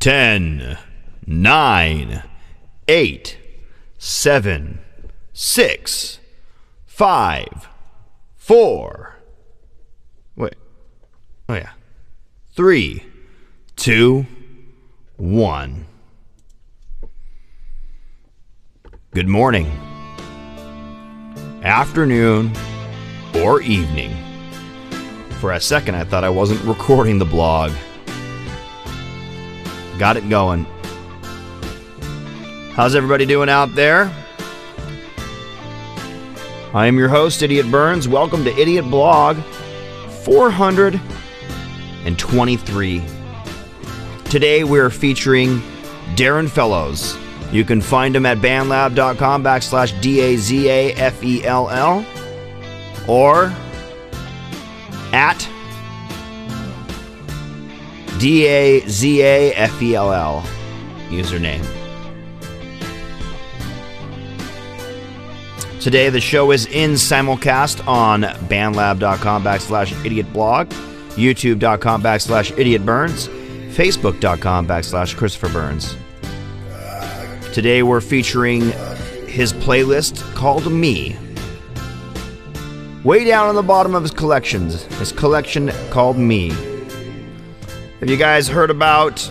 10, 9, 8, 7, 6, 5, 4. Wait. Oh, yeah. 3, 2, 1. Good morning, afternoon, or evening. For a second, I thought I wasn't recording the blog. Got it going. How's everybody doing out there? I am your host, Idiot Burns. Welcome to Idiot Blog 423. Today we're featuring Darren Fellows. You can find him at bandlab.com/DAZAFELL or at DAZAFELL username. Today the show is in simulcast on bandlab.com/idiotblog, youtube.com/idiotburns, facebook.com/ChristopherBurns. Today we're featuring his playlist called Me. Way down on the bottom of his collection called Me. Have you guys heard about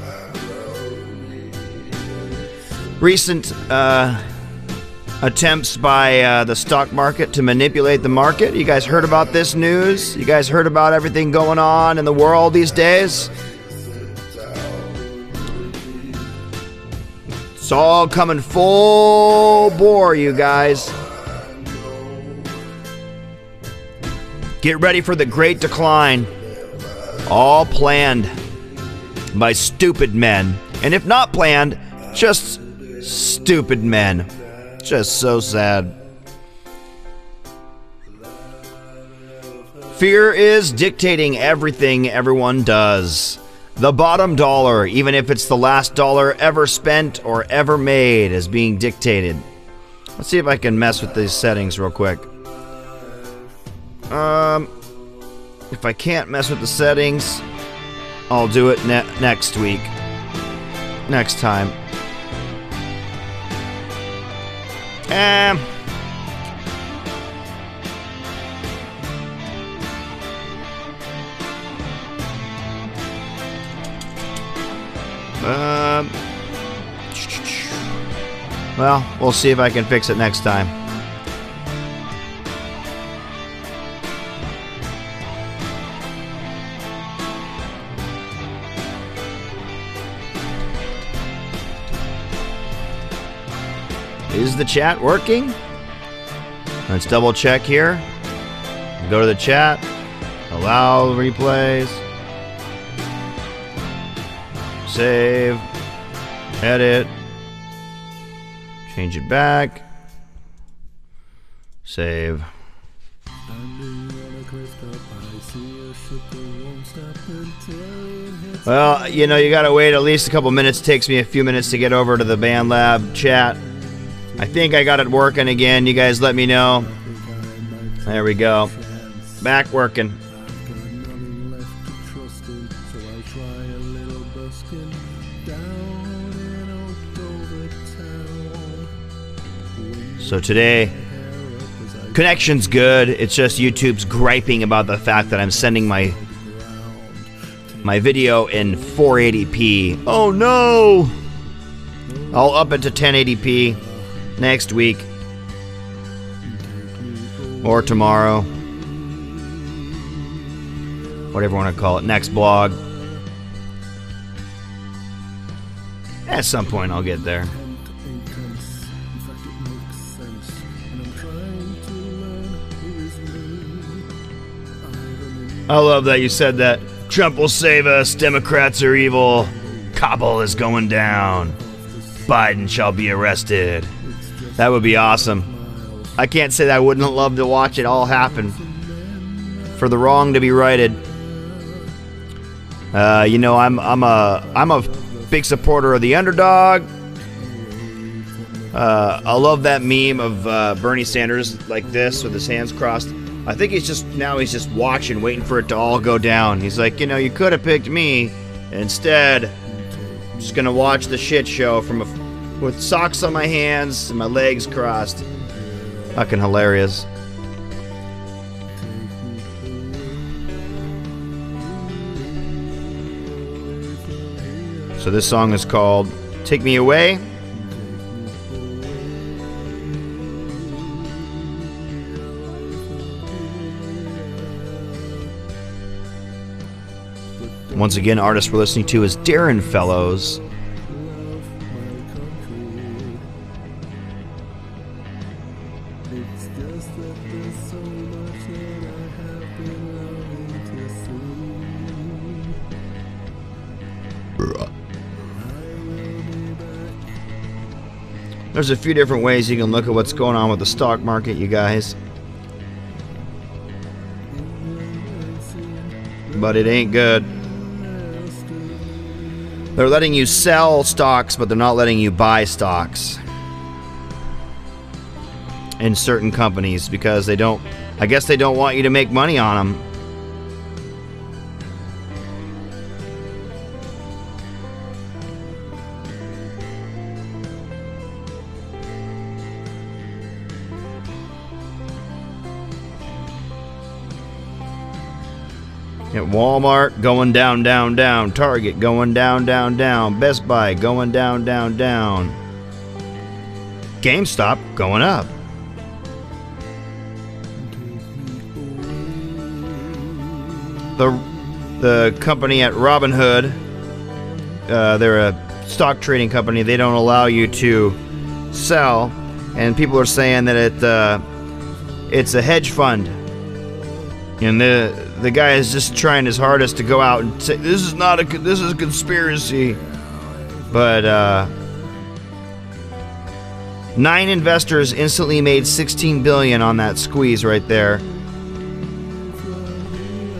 recent attempts by the stock market to manipulate the market? You guys heard about this news? You guys heard about everything going on in the world these days? It's all coming full bore, you guys. Get ready for the Great Decline. All planned by stupid men. And if not planned, just stupid men. Just so sad. Fear is dictating everything everyone does. The bottom dollar, even if it's the last dollar ever spent or ever made, is being dictated. Let's see if I can mess with these settings real quick. If I can't mess with the settings, I'll do it next week. Next time. Well, we'll see if I can fix it next time. Is the chat working? Let's double check here. Go to the chat. Allow replays. Save. Edit. Change it back. Save. Well, you know, you gotta wait at least a couple minutes. It takes me a few minutes to get over to the BandLab chat. I think I got it working again. You guys let me know. There we go. Back working. So today, connection's good. It's just YouTube's griping about the fact that I'm sending my video in 480p. Oh no! I'll up it to 1080p next week or tomorrow, whatever you want to call it, next blog. At some point I'll get there. I love that you said that. Trump will save us, Democrats are evil, Kabul is going down, Biden shall be arrested. That would be awesome. I can't say that I wouldn't love to watch it all happen. For the wrong to be righted. You know, I'm a big supporter of the underdog. I love that meme of Bernie Sanders like this with his hands crossed. I think he's just watching, waiting for it to all go down. He's like, you know, you could have picked me. Instead, Just gonna watch the shit show with socks on my hands and my legs crossed. Fucking hilarious. So this song is called Take Me Away. Once again, artist we're listening to is Darren Fellows. There's a few different ways you can look at what's going on with the stock market, you guys. But it ain't good. They're letting you sell stocks, but they're not letting you buy stocks in certain companies because they don't, I guess they don't want you to make money on them. At Walmart, going down, down, down. Target, going down, down, down. Best Buy, going down, down, down. GameStop, going up. The company at Robinhood, they're a stock trading company. They don't allow you to sell, and people are saying that it's a hedge fund. And the guy is just trying his hardest to go out and say this is a conspiracy. But 9 investors instantly made $16 billion on that squeeze right there.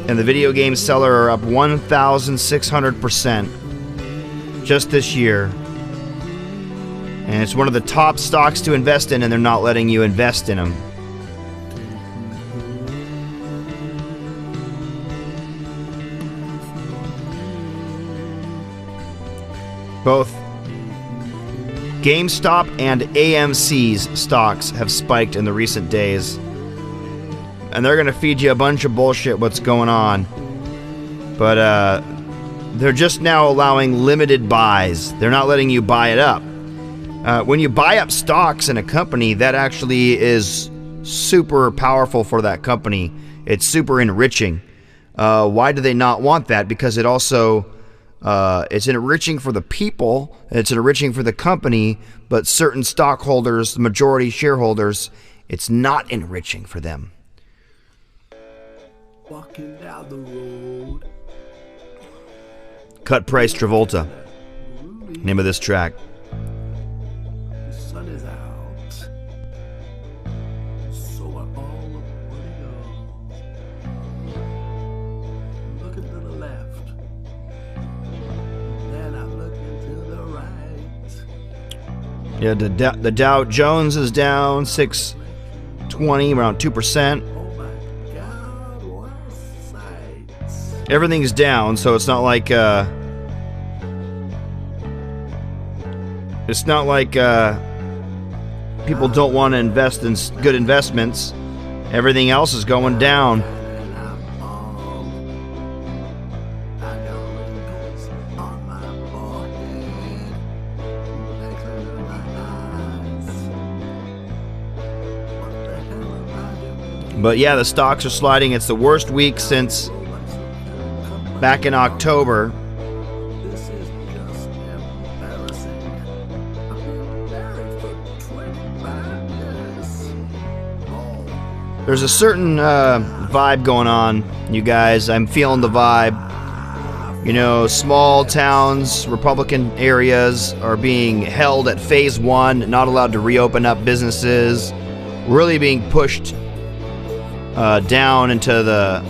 And the video game seller are up 1,600% just this year. And it's one of the top stocks to invest in, and they're not letting you invest in them. Both GameStop and AMC's stocks have spiked in the recent days. And they're going to feed you a bunch of bullshit what's going on. But they're just now allowing limited buys. They're not letting you buy it up. When you buy up stocks in a company, that actually is super powerful for that company. It's super enriching. Why do they not want that? Because it also... it's enriching for the people, it's enriching for the company, but certain stockholders, the majority shareholders, it's not enriching for them. Walking down the road. Cut Price Travolta. Name of this track. The sun is out. So are all the money goes. Looking to the left. Yeah, the Dow Jones is down 620, around 2%. Everything's down, so it's not like people don't want to invest in good investments. Everything else is going down. But yeah, the stocks are sliding. It's the worst week since back in October. There's a certain vibe going on, you guys. I'm feeling the vibe. You know, small towns, Republican areas are being held at phase 1, not allowed to reopen up businesses, really being pushed down into the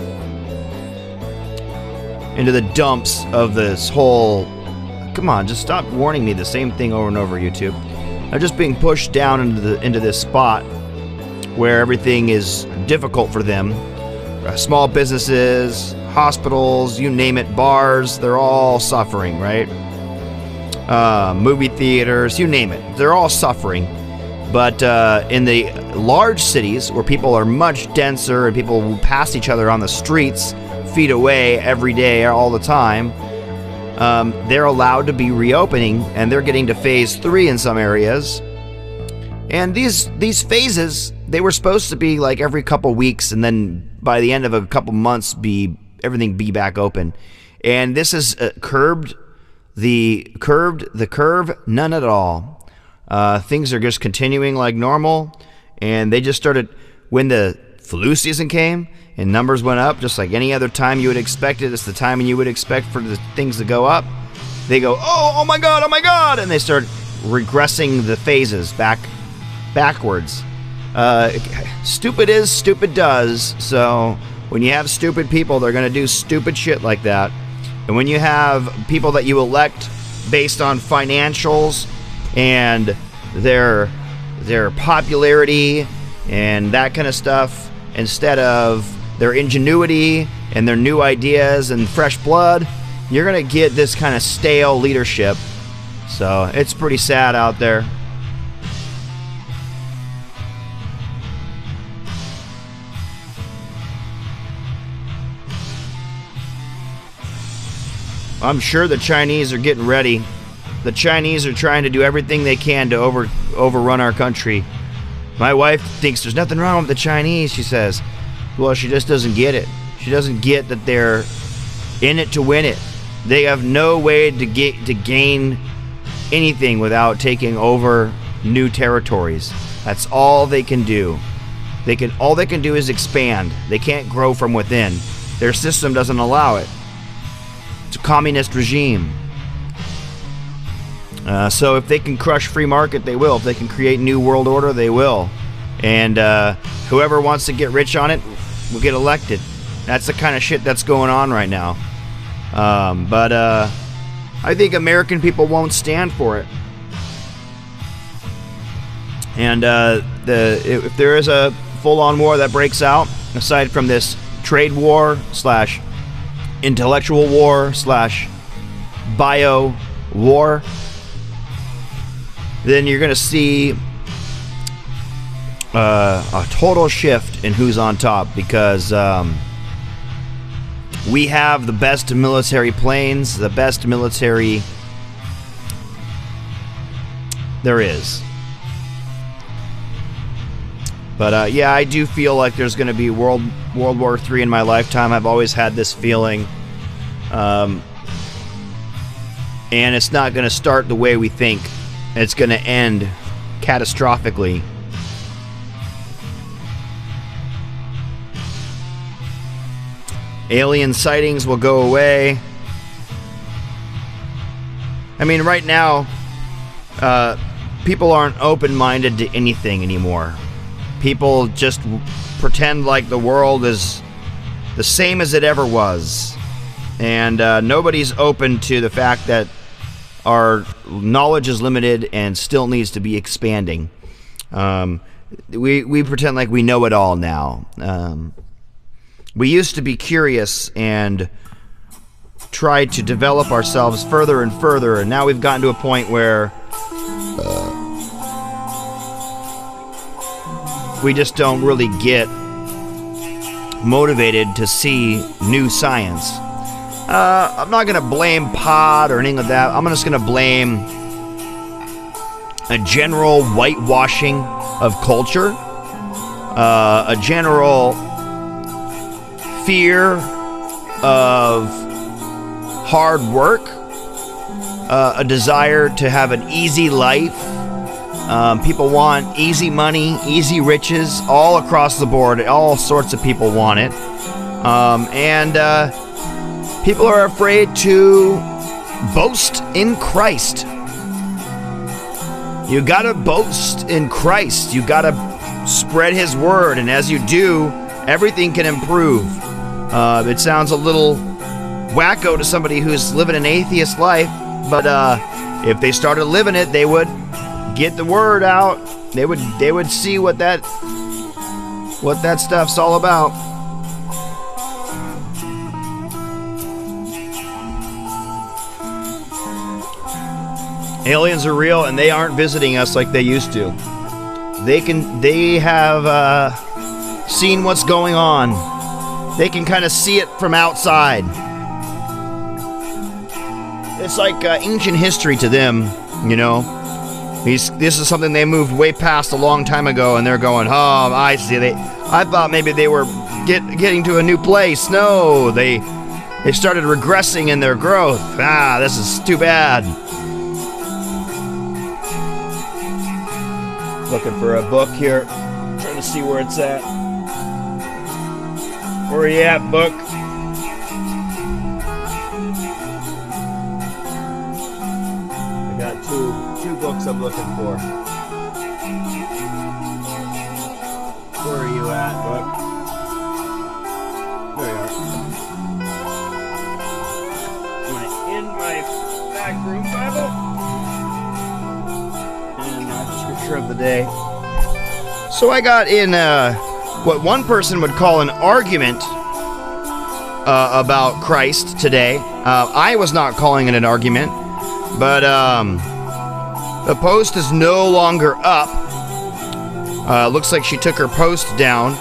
dumps of this whole... Come on, just stop warning me the same thing over and over, YouTube. They're just being pushed down into this spot where everything is difficult for them. Small businesses, hospitals, you name it, bars, they're all suffering, right? movie theaters, you name it. They're all suffering. But in the large cities where people are much denser and people will pass each other on the streets feet away every day, all the time, they're allowed to be reopening, and they're getting to phase 3 in some areas. And these phases, they were supposed to be like every couple weeks, and then by the end of a couple months, everything be back open. And this has curbed the curve none at all. Things are just continuing like normal, and they just started when the flu season came and numbers went up, just like any other time you would expect it. It's the time you would expect for the things to go up. They go, oh my God, and they start regressing the phases backwards. Stupid is, stupid does. So when you have stupid people, they're going to do stupid shit like that. And when you have people that you elect based on financials and their popularity and that kind of stuff, instead of their ingenuity and their new ideas and fresh blood, you're going to get this kind of stale leadership. So it's pretty sad out there. I'm sure the Chinese are getting ready. The Chinese are trying to do everything they can to overrun our country. My wife thinks there's nothing wrong with the Chinese, she says. Well, she just doesn't get it. She doesn't get that they're in it to win it. They have no way to gain anything without taking over new territories. That's all they can do. All they can do is expand. They can't grow from within. Their system doesn't allow it. It's a communist regime. So if they can crush free market, they will. If they can create new world order, they will. And whoever wants to get rich on it will get elected. That's the kind of shit that's going on right now. But I think American people won't stand for it. And if there is a full-on war that breaks out, aside from this trade war / intellectual war / bio war, then you're going to see a total shift in who's on top, because we have the best military planes, the best military there is. But yeah, I do feel like there's going to be World War III in my lifetime. I've always had this feeling. And it's not going to start the way we think. It's going to end catastrophically. Alien sightings will go away. I mean, right now, people aren't open-minded to anything anymore. People just pretend like the world is the same as it ever was. And nobody's open to the fact that our knowledge is limited and still needs to be expanding. We pretend like we know it all now. We used to be curious and try to develop ourselves further and further, and now we've gotten to a point where we just don't really get motivated to see new science. I'm not going to blame pod or anything like that. I'm just going to blame a general whitewashing of culture, a general fear of hard work, a desire to have an easy life. People want easy money, easy riches, all across the board. All sorts of people want it. And people are afraid to boast in Christ. You gotta boast in Christ. You gotta spread His word, and as you do, everything can improve. It sounds a little wacko to somebody who's living an atheist life, but if they started living it, they would get the word out. They would see what that stuff's all about. Aliens are real, and they aren't visiting us like they used to. They have seen what's going on. They can kind of see it from outside. It's like ancient history to them, you know. This is something they moved way past a long time ago, and they're going, oh, I see. I thought maybe they were getting to a new place. No, they started regressing in their growth. Ah, this is too bad. Looking for a book here. Trying to see where it's at. Where are you at, book? I got two books I'm looking for. Where are you at, book? There you are. In my back room Bible. And scripture of the day. So I got in what one person would call an argument about Christ today. I was not calling it an argument, but the post is no longer up. Looks like she took her post down,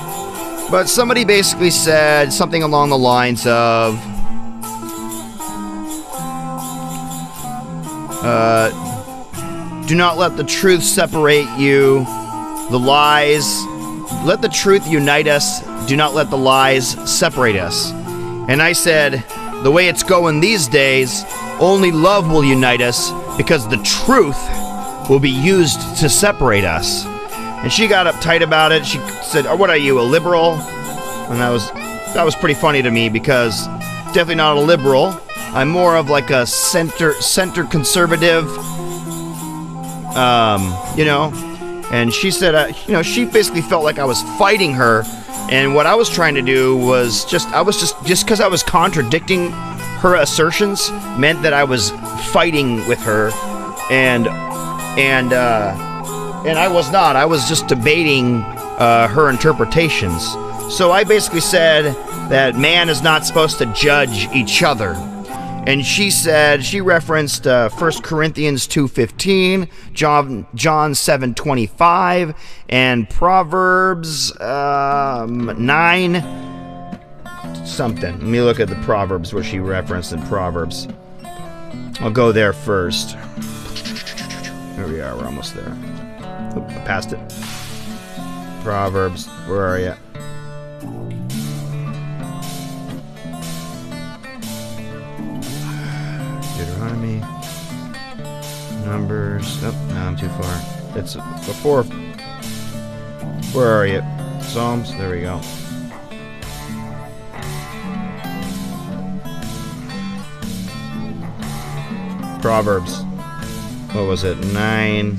but somebody basically said something along the lines of do not let the truth separate you. The lies, let the truth unite us. Do not let the lies separate us. And I said, the way it's going these days, only love will unite us because the truth will be used to separate us. And she got uptight about it. She said, oh, what are you, a liberal? And that was pretty funny to me because definitely not a liberal. I'm more of like a center conservative, you know. And she said, you know, she basically felt like I was fighting her. And what I was trying to do was just because I was contradicting her assertions meant that I was fighting with her. And I was not. I was just debating her interpretations. So I basically said that man is not supposed to judge each other. And she said, she referenced 1 Corinthians 2:15, John 7:25, and Proverbs 9 something. Let me look at the Proverbs, what she referenced in Proverbs. I'll go there first. Here we are, we're almost there. Oop, I passed it. Proverbs, where are you? Deuteronomy, Numbers. Oh, no, I'm too far. It's before. Where are you? Psalms. There we go. Proverbs. What was it? 9.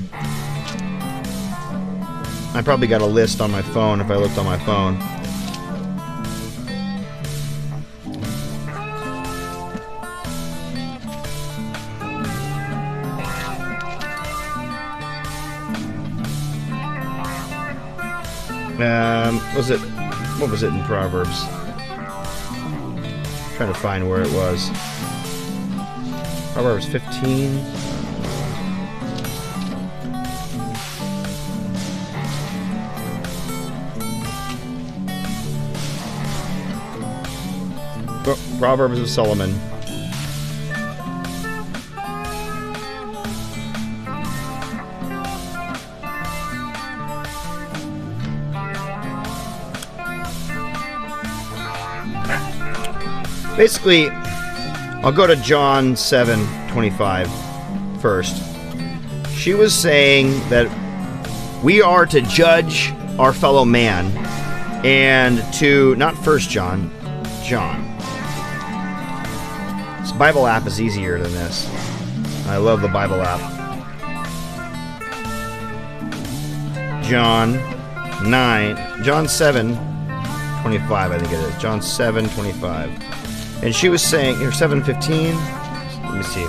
I probably got a list on my phone if I looked on my phone. What was it in Proverbs? I'm trying to find where it was. Proverbs 15. Oh, Proverbs of Solomon. Basically, I'll go to John 7:25 first. She was saying that we are to judge our fellow man and to, not First John, John. This Bible app is easier than this. I love the Bible app. John 7:25, I think it is. John 7:25. And she was saying, here, 7:15. Let me see.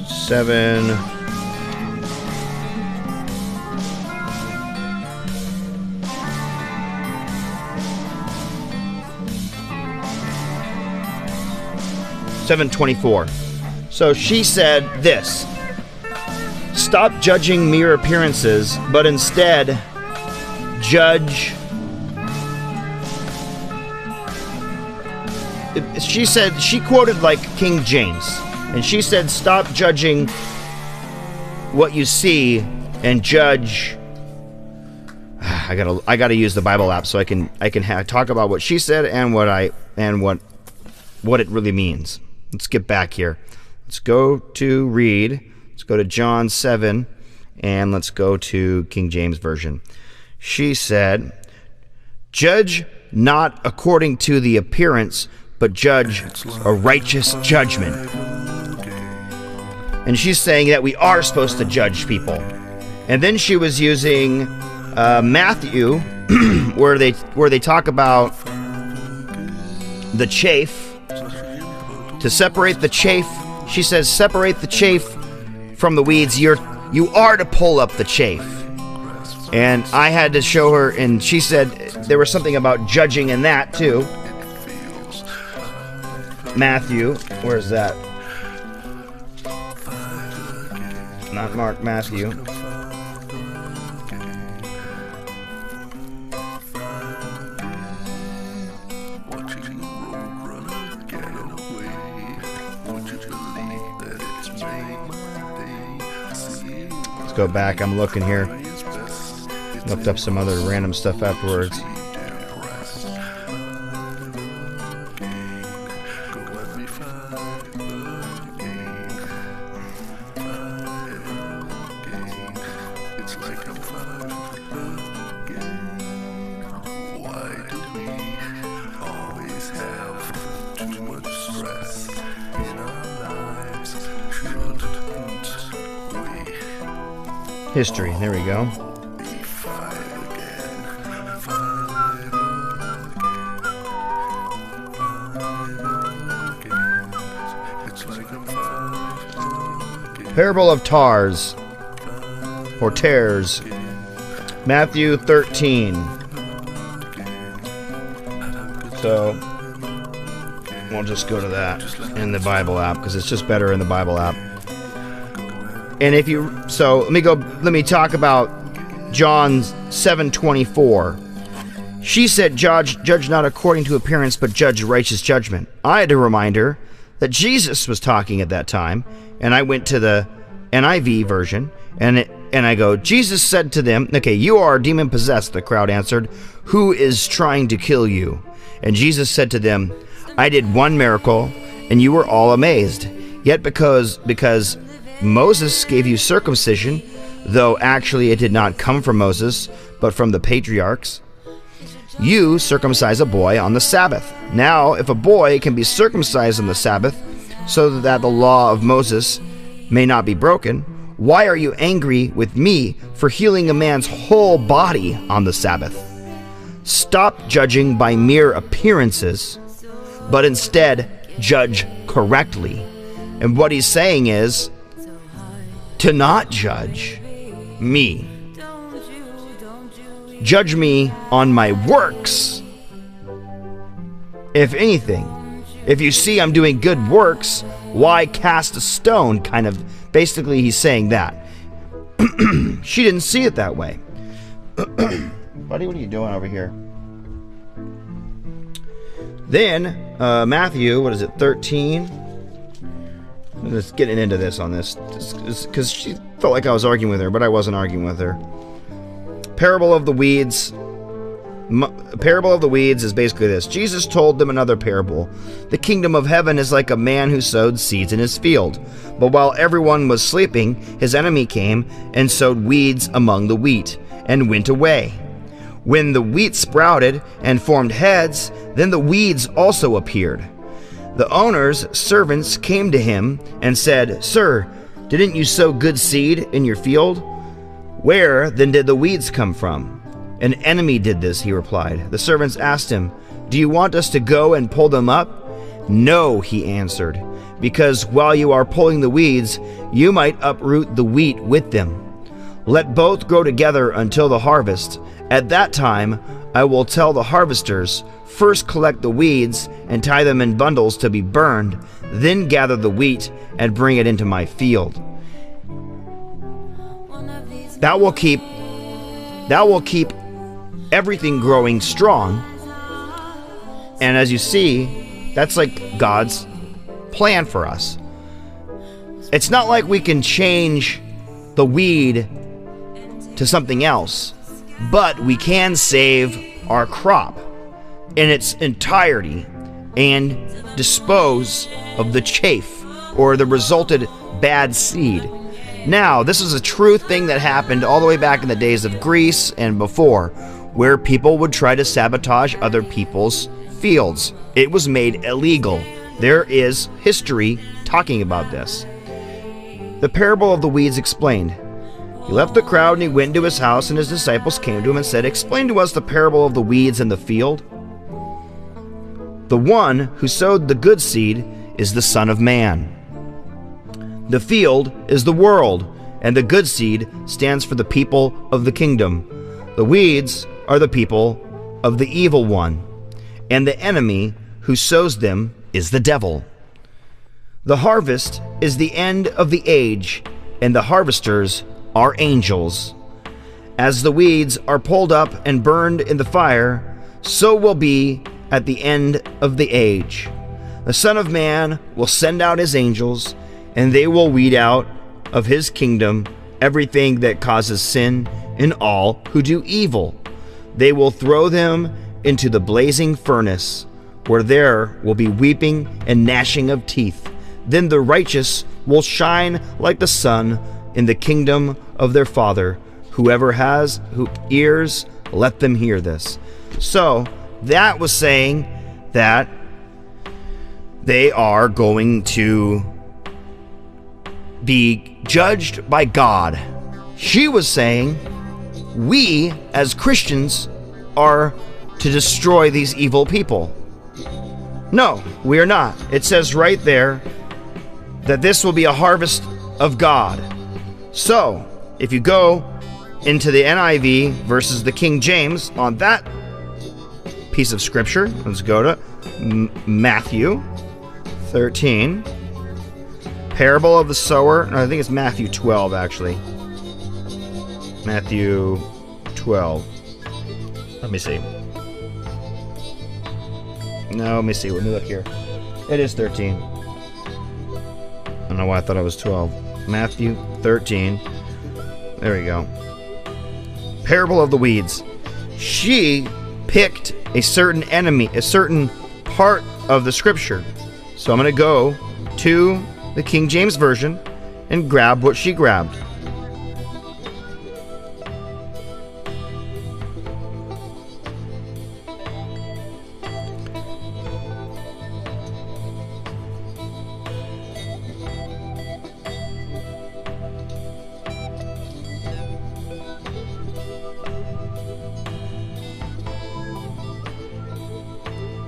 7. $7.24. So she said this: stop judging mere appearances, but instead judge. She said, she quoted like King James, and she said, stop judging what you see and judge. I gotta use the Bible app so I can talk about what she said and what it really means. Let's get back here. Let's go to read. Let's go to John 7, and let's go to King James Version. She said, judge not according to the appearance, but judge a righteous judgment. And she's saying that we are supposed to judge people. And then she was using Matthew, where they talk about the chaff. To separate the chaff, she says, separate the chaff from the weeds. You are to pull up the chaff. And I had to show her, and she said there was something about judging in that too. Matthew, where's that? Not Mark, Matthew. Let's go back. I'm looking here. Looked up some other random stuff afterwards. History, there we go. Parable of Tares, or Tares, Matthew 13. So, we'll just go to that in the Bible app, because it's just better in the Bible app. And if you, so let me talk about John 7:24. She said, judge not according to appearance, but judge righteous judgment. I had to remind her that Jesus was talking at that time, and I went to the NIV version, and I go, Jesus said to them, okay, you are demon possessed, the crowd answered, who is trying to kill you? And Jesus said to them, I did one miracle, and you were all amazed. Yet because Moses gave you circumcision, though actually it did not come from Moses, but from the patriarchs, you circumcise a boy on the Sabbath. Now, if a boy can be circumcised on the Sabbath, so that the law of Moses may not be broken, why are you angry with me for healing a man's whole body on the Sabbath? Stop judging by mere appearances, but instead judge correctly. And what he's saying is to not judge me. Judge me on my works. If anything, if you see I'm doing good works, why cast a stone? Kind of, basically he's saying that. She didn't see it that way. Buddy, what are you doing over here? Then, Matthew, what is it, 13? I'm just getting into this on this, because she felt like I was arguing with her, but I wasn't arguing with her. Parable of the weeds. Parable of the weeds is basically this. Jesus told them another parable. The kingdom of heaven is like a man who sowed seeds in his field. But while everyone was sleeping, his enemy came and sowed weeds among the wheat and went away. When the wheat sprouted and formed heads, then the weeds also appeared. The owner's servants came to him and said, Sir, didn't you sow good seed in your field? Where then did the weeds come from? An enemy did this, he replied. The servants asked him, Do you want us to go and pull them up? No, he answered, because while you are pulling the weeds, you might uproot the wheat with them. Let both grow together until the harvest. At that time, I will tell the harvesters, first collect the weeds and tie them in bundles to be burned, then gather the wheat and bring it into my field. That will keep everything growing strong. And as you see, that's like God's plan for us. It's not like we can change the weed to something else, but we can save our crop in its entirety and dispose of the chaff or the resulted bad seed. Now, this is a true thing that happened all the way back in the days of Greece and before, where people would try to sabotage other people's fields. It was made illegal. There is history talking about this. The parable of the weeds explained. He left the crowd and he went into his house, and his disciples came to him and said, "Explain to us the parable of the weeds in the field." The one who sowed the good seed is the Son of Man. The field is the world, and the good seed stands for the people of the kingdom. The weeds are the people of the evil one, and the enemy who sows them is the devil. The harvest is the end of the age, and the harvesters are angels. As the weeds are pulled up and burned in the fire, so will be at the end of the age. The Son of Man will send out his angels, and they will weed out of his kingdom everything that causes sin and all who do evil. They will throw them into the blazing furnace, where there will be weeping and gnashing of teeth. Then the righteous will shine like the sun in the kingdom of their Father. Whoever has ears, let them hear this. So, that was saying that they are going to be judged by God. She was saying we as Christians are to destroy these evil people. No, we are not. It says right there that this will be a harvest of God. So, if you go into the NIV versus the King James on that piece of scripture, let's go to Matthew 13. Parable of the sower. No, I think it's Matthew 12, actually. Matthew 12. Let me see. No, let me see. Let me look here. It is 13. I don't know why I thought it was 12. Matthew 13. There we go. Parable of the weeds. She picked a certain enemy, a certain part of the scripture. So I'm going to go to the King James Version and grab what she grabbed.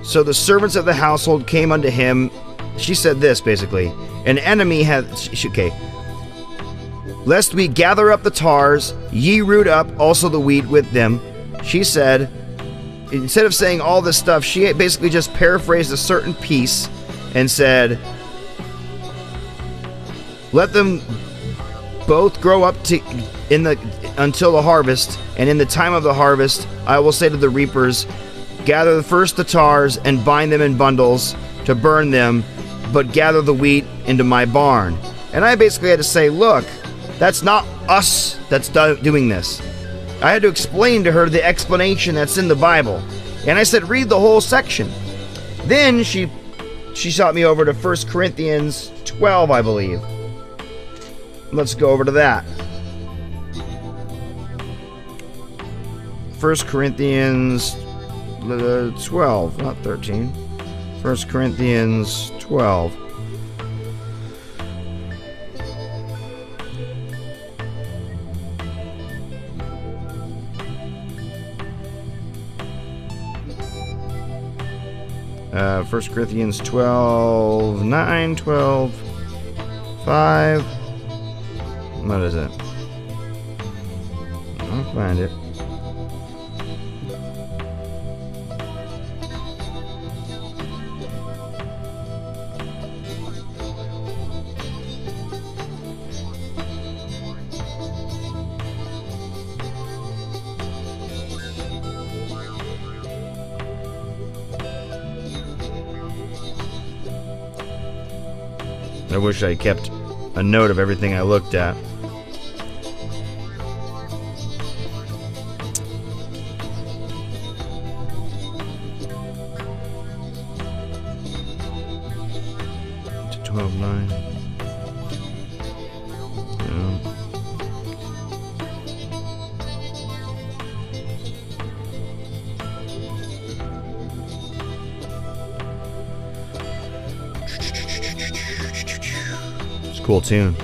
So the servants of the household came unto him. She said this, basically. An enemy hath... Okay. Lest we gather up the tares, ye root up also the wheat with them. She said, instead of saying all this stuff, she basically just paraphrased a certain piece and said, let them both grow up until the harvest, and in the time of the harvest I will say to the reapers, gather first the tares and bind them in bundles to burn them, but gather the wheat into my barn. And I basically had to say, look, that's not us that's doing this. I had to explain to her the explanation that's in the Bible. And I said, read the whole section. Then she shot me over to 1 Corinthians 12, I believe. Let's go over to that. 1 Corinthians 12, not 13. 1 Corinthians 12. First Corinthians 12, 9, 12, 5. What is it? I'll find it. I wish I kept a note of everything I looked at. To 12:9. Yeah. It's a cool tune.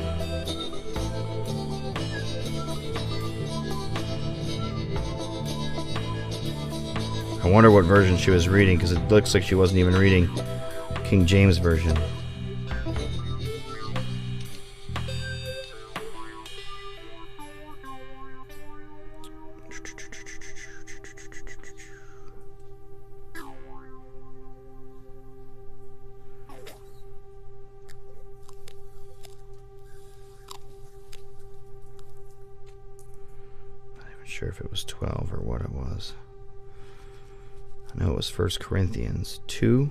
I wonder what version she was reading, because it looks like she wasn't even reading King James Version. Not even sure if it was 12 or what it was. I know it was 1 Corinthians 2.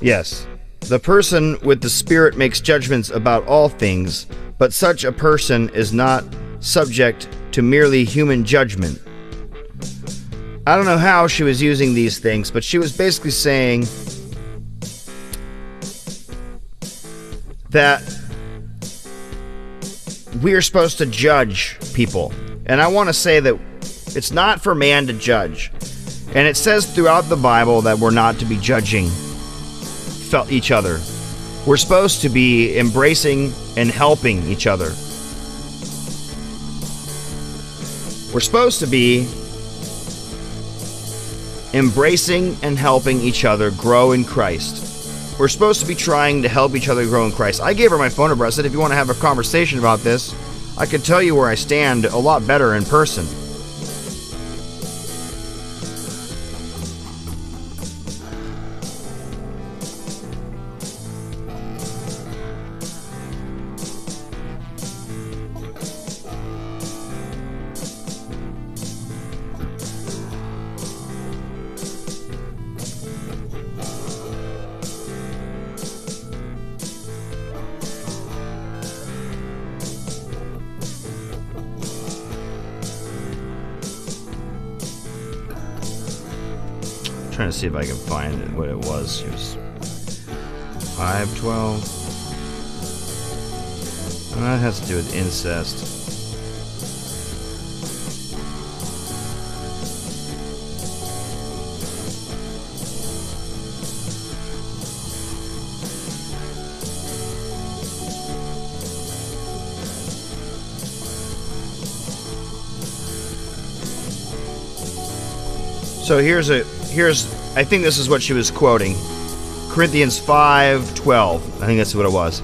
Yes, the person with the Spirit makes judgments about all things, but such a person is not subject to merely human judgment. I don't know how she was using these things, but she was basically saying that we are supposed to judge people. And I want to say that it's not for man to judge. And it says throughout the Bible that we're not to be judging each other. We're supposed to be embracing and helping each other. We're supposed to be embracing and helping each other grow in Christ. We're supposed to be trying to help each other grow in Christ. I gave her my phone number. I said, if you want to have a conversation about this, I can tell you where I stand a lot better in person. Trying to see if I can find what it was. It was 5:12. That has to do with incest. So here's I think this is what she was quoting. Corinthians 5:12. I think that's what it was.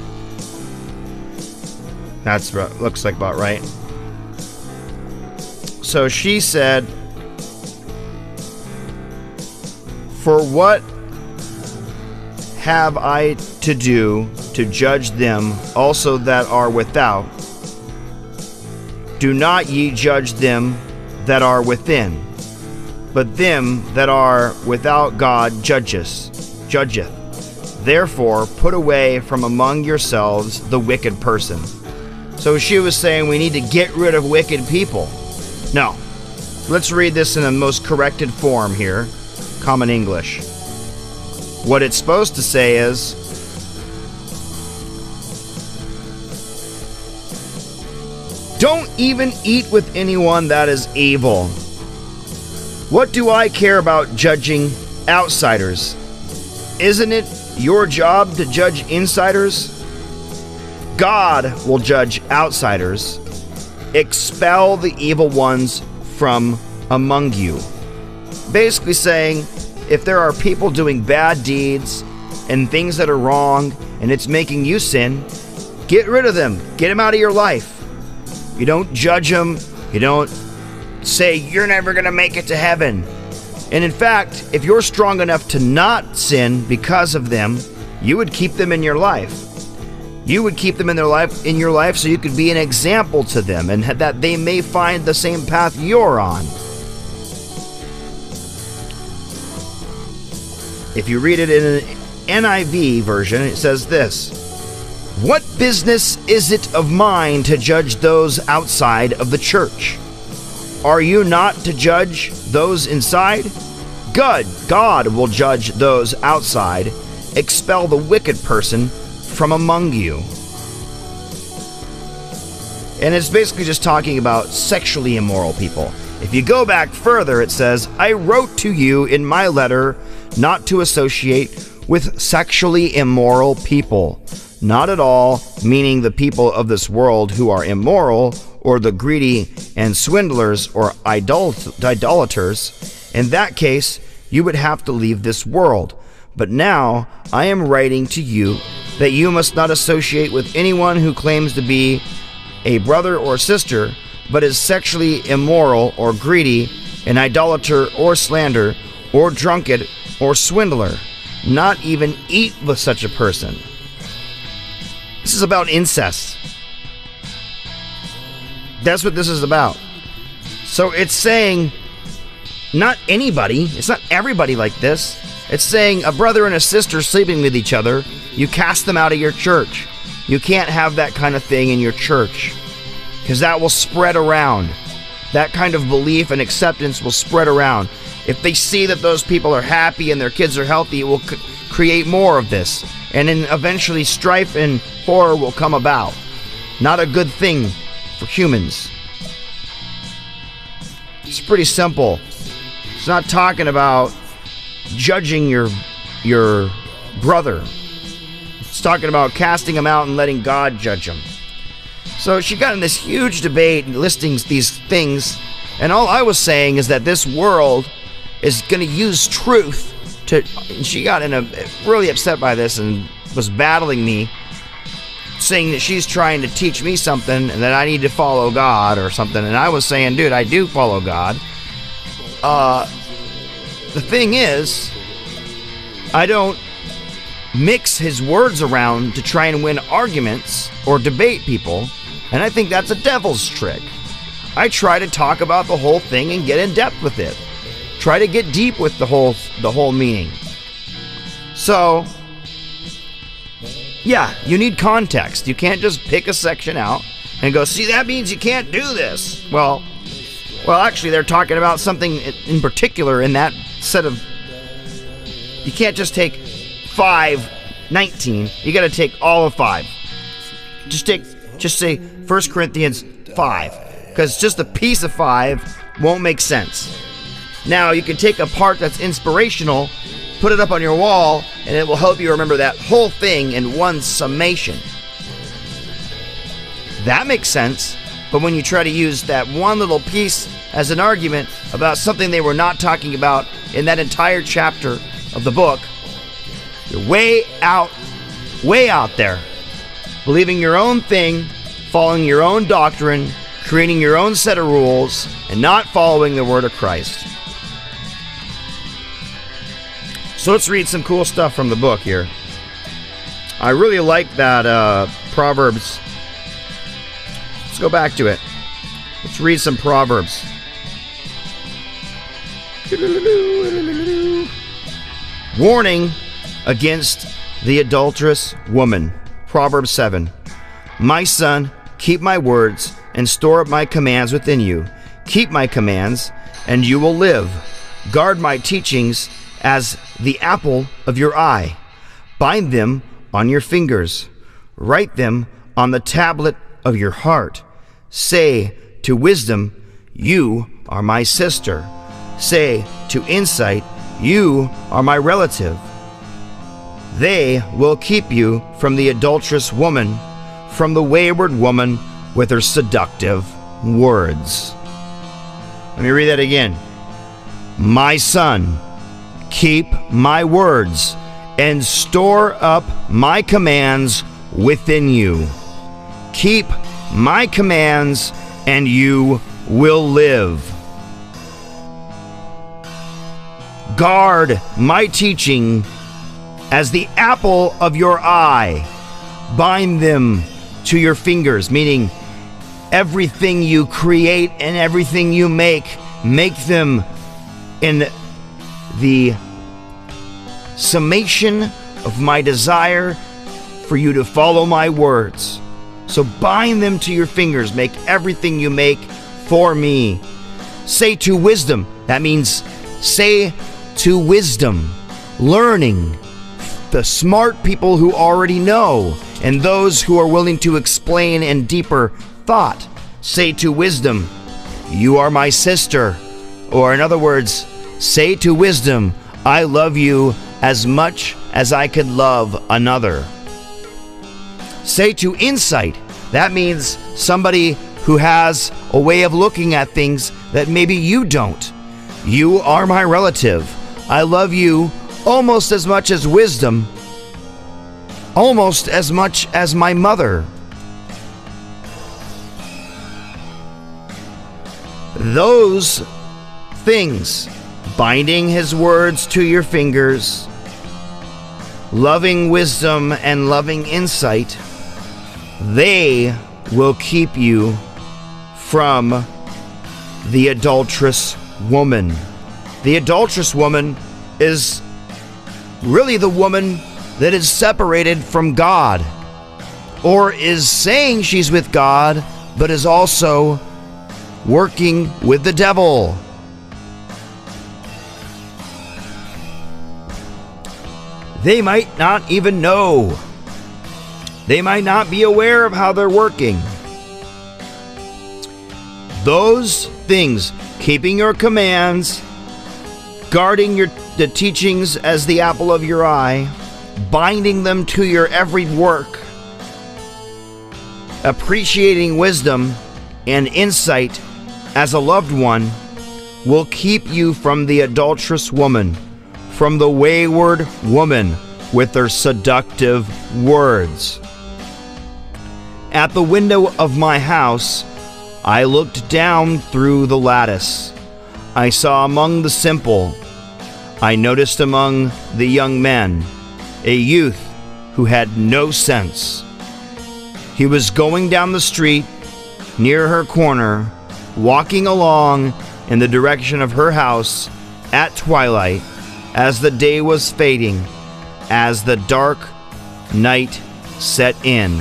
That's looks like about right. So she said, "For what have I to do to judge them also that are without? Do not ye judge them that are within. But them that are without God judgeth. Therefore put away from among yourselves the wicked person." So she was saying we need to get rid of wicked people. No. Let's read this in the most corrected form here. Common English. What it's supposed to say is, don't even eat with anyone that is evil. What do I care about judging outsiders? Isn't it your job to judge insiders? God will judge outsiders. Expel the evil ones from among you. Basically saying, if there are people doing bad deeds and things that are wrong and it's making you sin, get rid of them. Get them out of your life. You don't judge them. You don't say you're never going to make it to heaven. And in fact, if you're strong enough to not sin because of them, you would keep them in your life. You would keep them in your life so you could be an example to them and that they may find the same path you're on. If you read it in an NIV version, it says this: "What business is it of mine to judge those outside of the church? Are you not to judge those inside? God will judge those outside. Expel the wicked person from among you." And it's basically just talking about sexually immoral people. If you go back further, it says, "I wrote to you in my letter not to associate with sexually immoral people." Not at all meaning the people of this world who are immoral, or the greedy and swindlers or idolaters. In that case, you would have to leave this world. But now I am writing to you that you must not associate with anyone who claims to be a brother or sister, but is sexually immoral or greedy, an idolater or slander, or drunkard or swindler. Not even eat with such a person. This is about incest. That's what this is about. So it's saying not anybody, it's not everybody like this. It's saying a brother and a sister sleeping with each other, you cast them out of your church. You can't have that kind of thing in your church, because that will spread around. That kind of belief and acceptance will spread around. If they see that those people are happy and their kids are healthy, it will create more of this. And then eventually strife and horror will come about. Not a good thing for humans. It's pretty simple. It's not talking about judging your brother. It's talking about casting him out and letting God judge him. So she got in this huge debate listing these things, and all I was saying is that this world is going to use truth to. And she got really upset by this and was battling me, saying that she's trying to teach me something and that I need to follow God or something. And I was saying, dude, I do follow God. The thing is, I don't mix his words around to try and win arguments or debate people, and I think that's a devil's trick. I try to talk about the whole thing and get in depth with it. Try to get deep with the whole meaning. So, yeah, you need context. You can't just pick a section out and go, see, that means you can't do this. Well, actually, they're talking about something in particular in that set of. You can't just take 5:19. You got to take all of 5. Just say 1 Corinthians 5, because just a piece of 5 won't make sense. Now you can take a part that's inspirational, put it up on your wall, and it will help you remember that whole thing in one summation. That makes sense. But when you try to use that one little piece as an argument about something they were not talking about in that entire chapter of the book, you're way out there, believing your own thing, following your own doctrine, creating your own set of rules, and not following the word of Christ. So let's read some cool stuff from the book here. I really like that Proverbs. Let's go back to it. Let's read some Proverbs. Warning against the adulterous woman. Proverbs 7. My son, keep my words and store up my commands within you. Keep my commands, and you will live. Guard my teachings as the apple of your eye. Bind them on your fingers. Write them on the tablet of your heart. Say to wisdom, you are my sister. Say to insight, you are my relative. They will keep you from the adulterous woman, from the wayward woman with her seductive words. Let me read that again. My son, keep my words and store up my commands within you. Keep my commands and you will live. Guard my teaching as the apple of your eye. Bind them to your fingers, meaning everything you create and everything you make them in the summation of my desire for you to follow my words. So bind them to your fingers, make everything you make for me. Say to wisdom, that means say to wisdom, learning, the smart people who already know, and those who are willing to explain in deeper thought. Say to wisdom, you are my sister. Or in other words, say to wisdom, I love you as much as I could love another. Say to insight, that means somebody who has a way of looking at things that maybe you don't. You are my relative. I love you almost as much as wisdom, almost as much as my mother. Those things, binding his words to your fingers, loving wisdom and loving insight, they will keep you from the adulterous woman. The adulterous woman is really the woman that is separated from God, or is saying she's with God, but is also working with the devil. They might not even know. They might not be aware of how they're working. Those things, keeping your commands, guarding the teachings as the apple of your eye, binding them to your every work, appreciating wisdom and insight as a loved one, will keep you from the adulterous woman, from the wayward woman with their seductive words. At the window of my house, I looked down through the lattice. I saw among the simple, I noticed among the young men, a youth who had no sense. He was going down the street near her corner, walking along in the direction of her house at twilight, as the day was fading, as the dark night set in.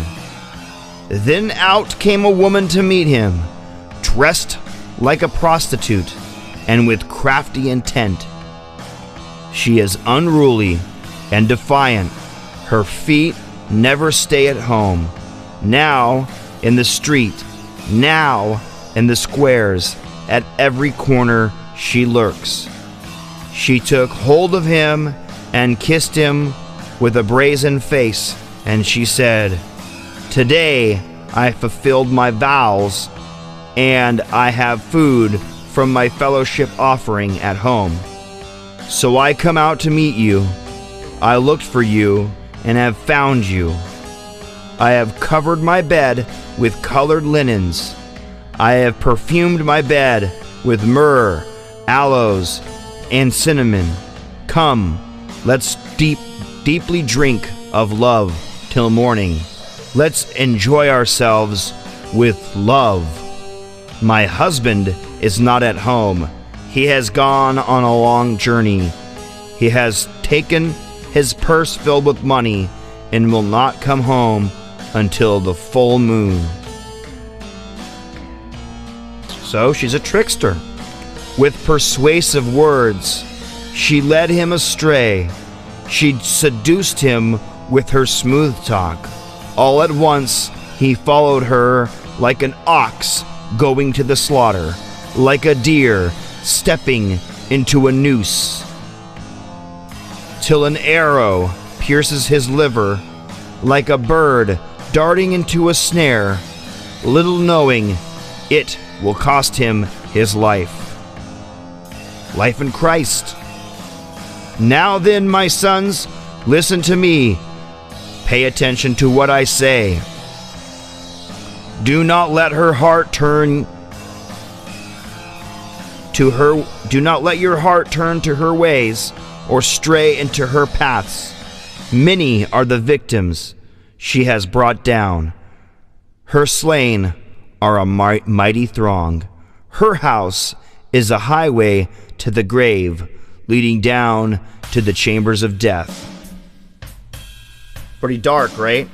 Then out came a woman to meet him, dressed like a prostitute and with crafty intent. She is unruly and defiant. Her feet never stay at home. Now in the street, now in the squares, at every corner she lurks. She took hold of him and kissed him with a brazen face, and she said, "Today I fulfilled my vows, and I have food from my fellowship offering at home. So I come out to meet you. I looked for you and have found you. I have covered my bed with colored linens. I have perfumed my bed with myrrh, aloes, and cinnamon. Come, let's deeply drink of love till morning. Let's enjoy ourselves with love. My husband is not at home. He has gone on a long journey. He has taken his purse filled with money and will not come home until the full moon." So she's a trickster. With persuasive words, she led him astray. She seduced him with her smooth talk. All at once, he followed her like an ox going to the slaughter, like a deer stepping into a noose, till an arrow pierces his liver, like a bird darting into a snare, little knowing it will cost him his life. Life in Christ. Now then, my sons, listen to me. Pay attention to what I say. Do not let her heart turn to her. Do not let your heart turn to her ways or stray into her paths. Many are the victims. she has brought down. Her slain are a mighty throng. Her house is a highway to the grave, leading down to the chambers of death. Pretty dark, right?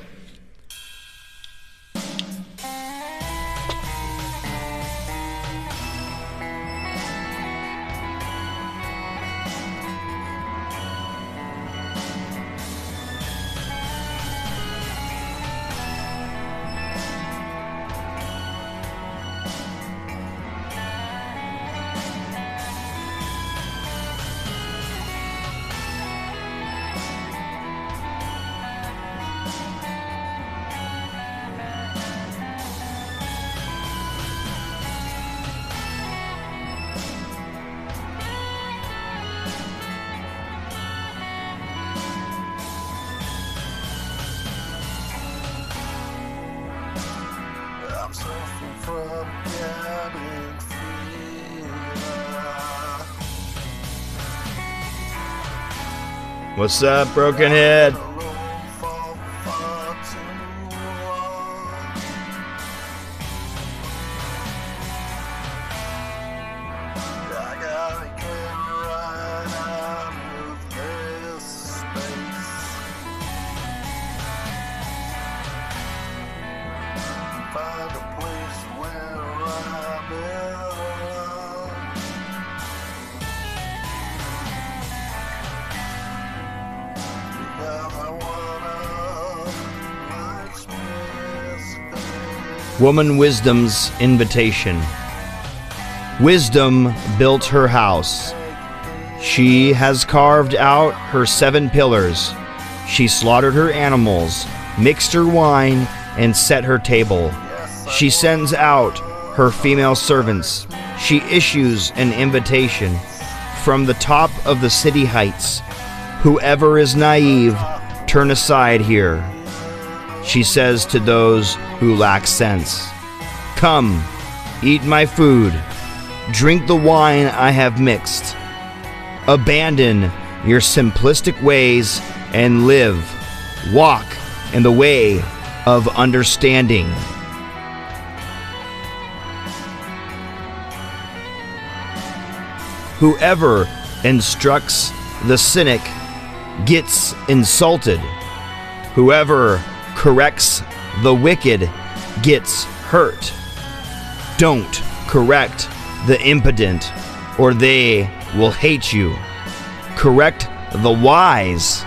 What's up, Broken Head? Woman Wisdom's invitation. Wisdom built her house. She has carved out her 7 pillars. She slaughtered her animals, mixed her wine, and set her table. She sends out her female servants. She issues an invitation from the top of the city heights. Whoever is naive, turn aside here. She says to those who lack sense, come, eat my food, drink the wine I have mixed. Abandon your simplistic ways and live. Walk in the way of understanding. Whoever instructs the cynic gets insulted. Whoever corrects the wicked gets hurt. Don't correct the impotent, or they will hate you. Correct the wise,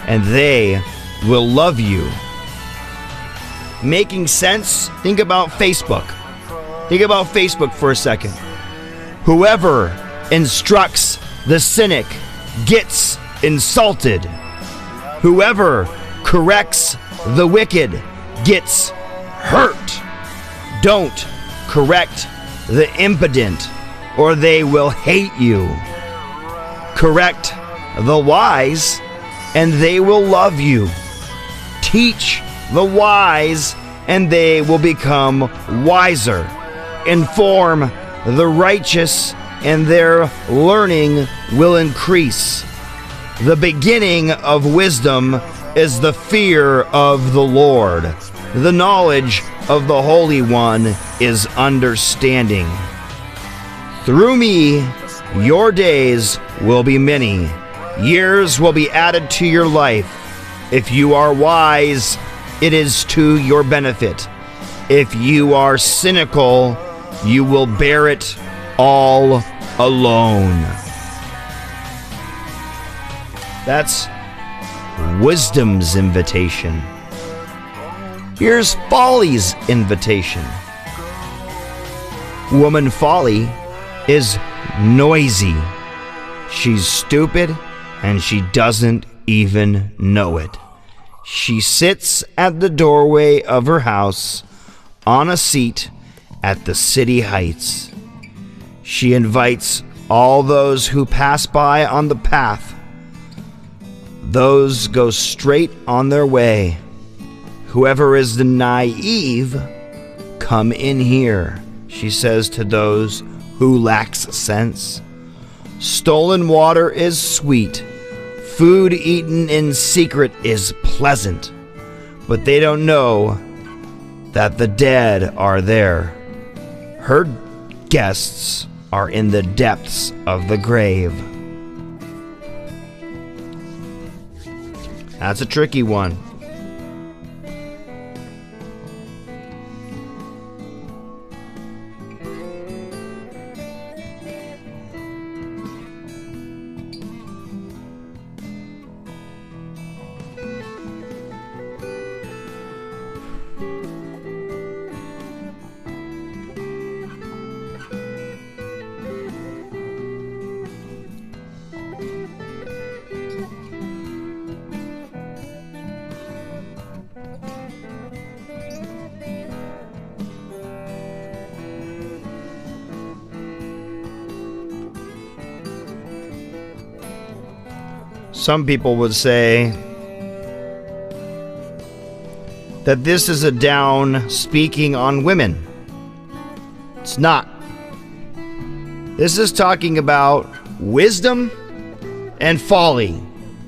and they will love you. Making sense? Think about Facebook. Think about Facebook for a second. Whoever instructs the cynic gets insulted. Whoever corrects the wicked gets hurt. Don't correct the impotent, or they will hate you. Correct the wise, and they will love you. Teach the wise, and they will become wiser. Inform the righteous, and their learning will increase. The beginning of wisdom is the fear of the Lord. The knowledge of the Holy One is understanding. Through me, your days will be many. Years will be added to your life. If you are wise, it is to your benefit. If you are cynical, you will bear it all alone. That's wisdom's invitation. Here's folly's invitation. Woman folly is noisy. She's stupid, and she doesn't even know it. She sits at the doorway of her house on a seat at the city heights. She invites all those who pass by on the path. Those go straight on their way. Whoever is the naive, come in here, she says to those who lacks sense. Stolen water is sweet. Food eaten in secret is pleasant. but they don't know that the dead are there. Her guests are in the depths of the grave. That's a tricky one. Some people would say that this is a down speaking on women. It's not. This is talking about wisdom and folly.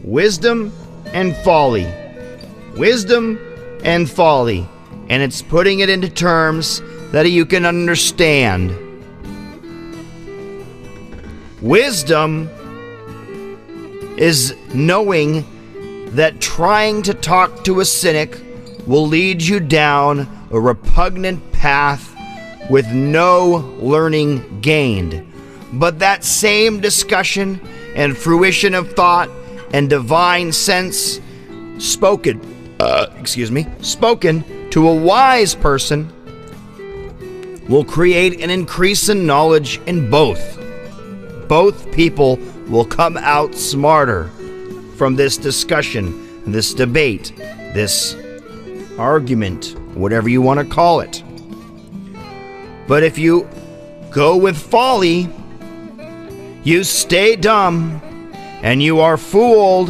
Wisdom and folly. Wisdom and folly. And it's putting it into terms that you can understand. Wisdom is knowing that trying to talk to a cynic will lead you down a repugnant path with no learning gained. But that same discussion and fruition of thought and divine sense spoken to a wise person will create an increase in knowledge in both. Both people will come out smarter from this discussion, this debate, this argument, whatever you want to call it. But if you go with folly, you stay dumb, and you are fooled,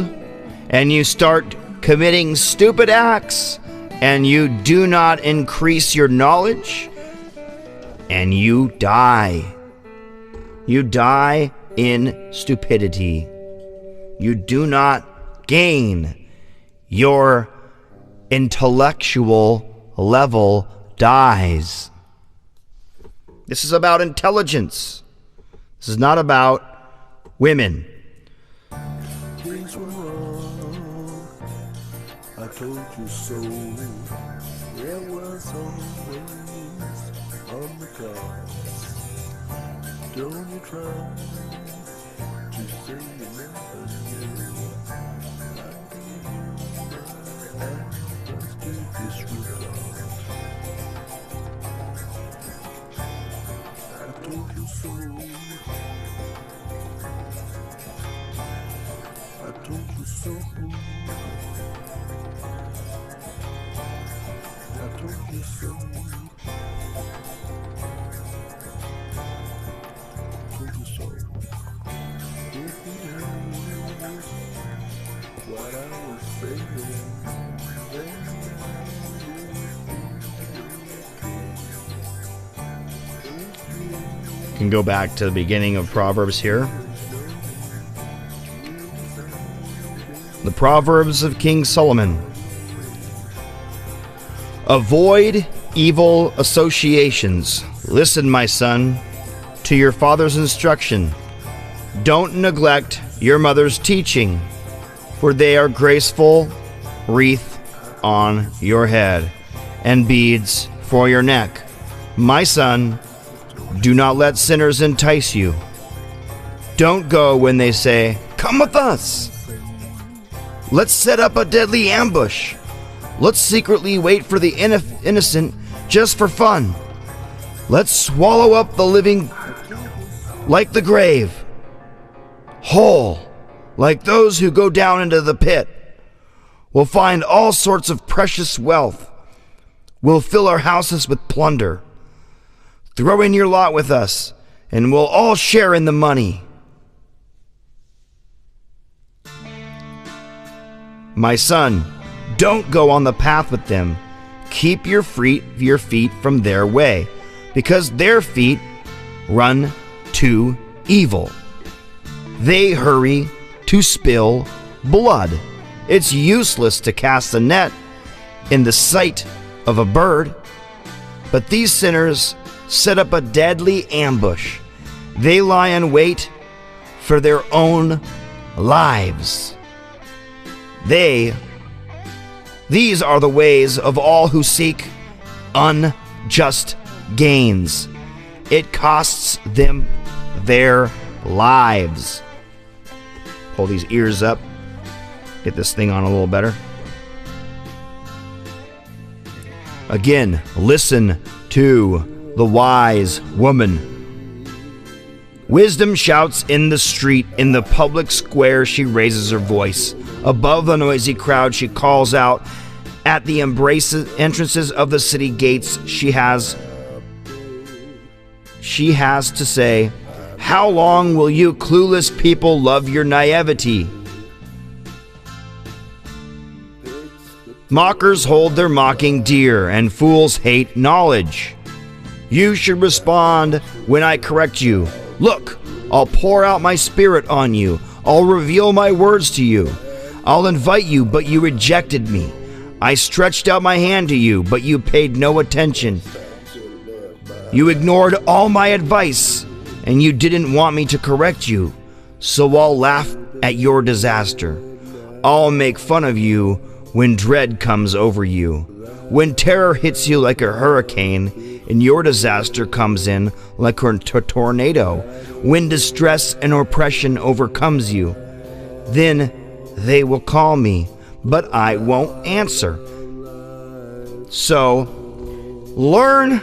and you start committing stupid acts, and you do not increase your knowledge, and you die. You die in stupidity. You do not gain. Your intellectual level dies. This is about intelligence. This is not about women. Things were wrong. I told you so. There was always on the cards. Don't you try to say you never knew. I was to disregard. I told you so. I told you so. I told you so. Told you so. If you knew what I was saying, Can go back to the beginning of Proverbs here. The Proverbs of King Solomon. Avoid evil associations. Listen, my son, to your father's instruction. Don't neglect your mother's teaching, for they are graceful wreath on your head and beads for your neck. My son, do not let sinners entice you. Don't go when they say, "Come with us. Let's set up a deadly ambush. Let's secretly wait for the innocent just for fun. Let's swallow up the living like the grave, whole like those who go down into the pit. We'll find all sorts of precious wealth. We'll fill our houses with plunder. Throw in your lot with us, and we'll all share in the money." My son, don't go on the path with them. Keep your feet from their way, because their feet run to evil. They hurry to spill blood. It's useless to cast a net in the sight of a bird. But these sinners set up a deadly ambush. They lie in wait for their own lives. These are the ways of all who seek unjust gains. It costs them their lives. Pull these ears up. Get this thing on a little better. Again, listen to the wise woman. Wisdom shouts in the street, in the public square she raises her voice. Above the noisy crowd she calls out. At the entrances of the city gates she has to say, "How long will you clueless people love your naivety? Mockers hold their mocking dear, and fools hate knowledge. You should respond when I correct you. Look, I'll pour out my spirit on you. I'll reveal my words to you. I'll invite you, but you rejected me. I stretched out my hand to you, but you paid no attention. You ignored all my advice, and you didn't want me to correct you. So I'll laugh at your disaster. I'll make fun of you when dread comes over you. When terror hits you like a hurricane, and your disaster comes in like a tornado. When distress and oppression overcomes you, then they will call me, but I won't answer. So, learn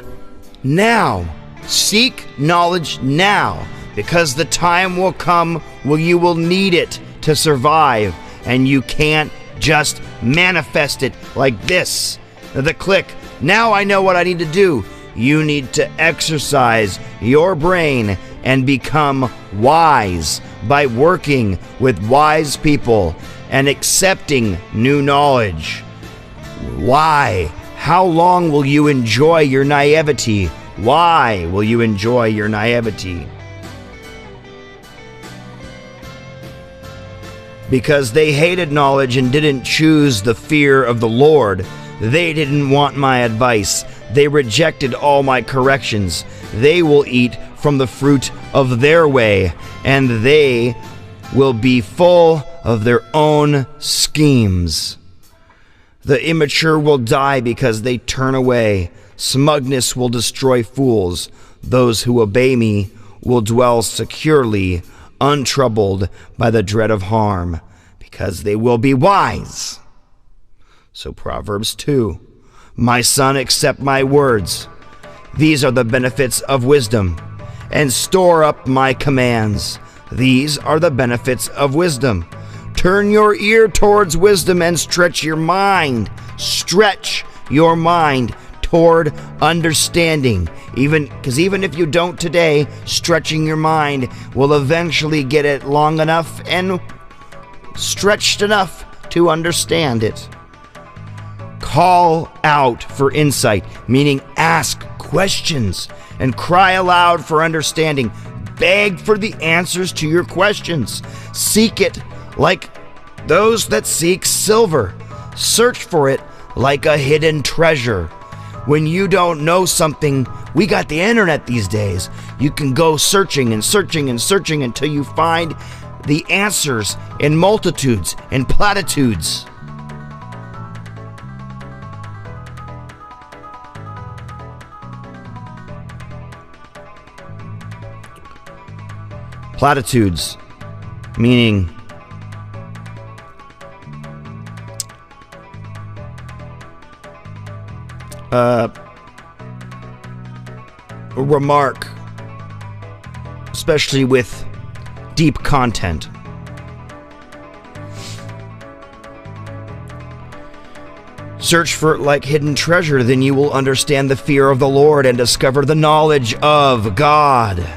now. Seek knowledge now, because the time will come when you will need it to survive, and you can't just manifest it like this. The click, now I know what I need to do. You need to exercise your brain and become wise by working with wise people and accepting new knowledge. Why? How long will you enjoy your naivety? Why will you enjoy your naivety? Because they hated knowledge and didn't choose the fear of the Lord. They didn't want my advice. They rejected all my corrections. They will eat from the fruit of their way, and they will be full of their own schemes. The immature will die because they turn away. Smugness will destroy fools. Those who obey me will dwell securely, untroubled by the dread of harm, because they will be wise. So Proverbs 2. My son, accept my words. These are the benefits of wisdom, and store up my commands. These are the benefits of wisdom. Turn your ear towards wisdom and stretch your mind. Stretch your mind toward understanding. Even if you don't today, stretching your mind will eventually get it long enough and stretched enough to understand it. Call out for insight, meaning ask questions and cry aloud for understanding. Beg for the answers to your questions. Seek it like those that seek silver. Search for it like a hidden treasure. When you don't know something, we got the internet these days. You can go searching and searching and searching until you find the answers in multitudes and platitudes. Platitudes, meaning a remark, especially with deep content. Search for it like hidden treasure, then you will understand the fear of the Lord and discover the knowledge of God.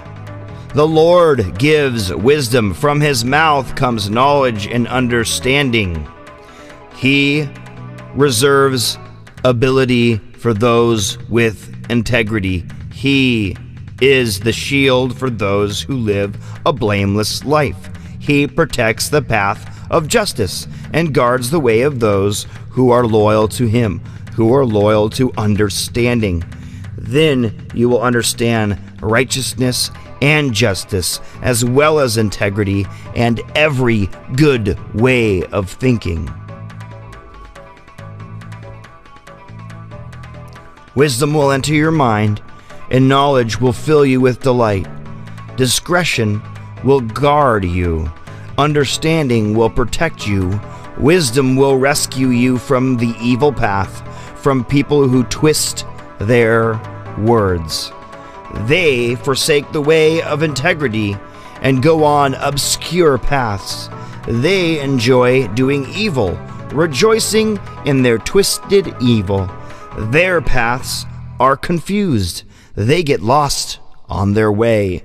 The Lord gives wisdom. From his mouth comes knowledge and understanding. He reserves ability for those with integrity. He is the shield for those who live a blameless life. He protects the path of justice and guards the way of those who are loyal to him, who are loyal to understanding. Then you will understand righteousness and justice, as well as integrity and every good way of thinking. Wisdom will enter your mind, and knowledge will fill you with delight. Discretion will guard you. Understanding will protect you. Wisdom will rescue you from the evil path, from people who twist their words. They forsake the way of integrity and go on obscure paths. They enjoy doing evil, rejoicing in their twisted evil. Their paths are confused. They get lost on their way.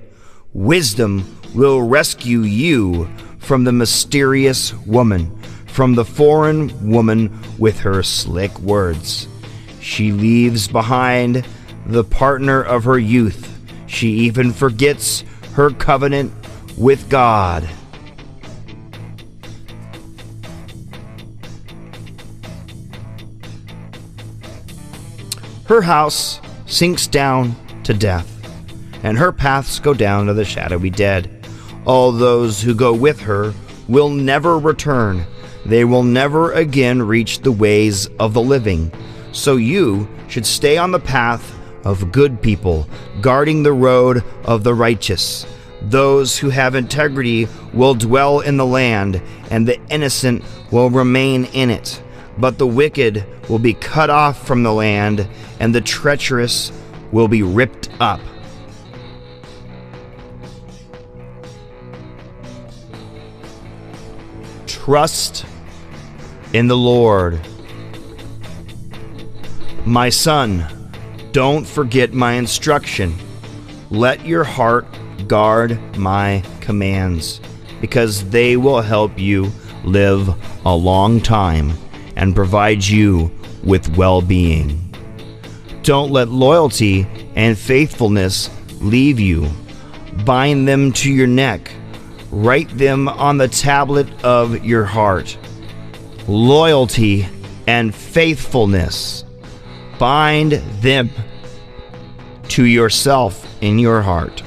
Wisdom will rescue you from the mysterious woman, from the foreign woman with her slick words. She leaves behind the partner of her youth. She even forgets her covenant with God. Her house sinks down to death, and her paths go down to the shadowy dead. All those who go with her will never return. They will never again reach the ways of the living. So you should stay on the path of good people, guarding the road of the righteous. Those who have integrity will dwell in the land, and the innocent will remain in it. But the wicked will be cut off from the land, and the treacherous will be ripped up. Trust in the Lord. My son, don't forget my instruction. Let your heart guard my commands, because they will help you live a long time and provide you with well-being. Don't let loyalty and faithfulness leave you. Bind them to your neck. Write them on the tablet of your heart. Loyalty and faithfulness. Bind them to yourself in your heart.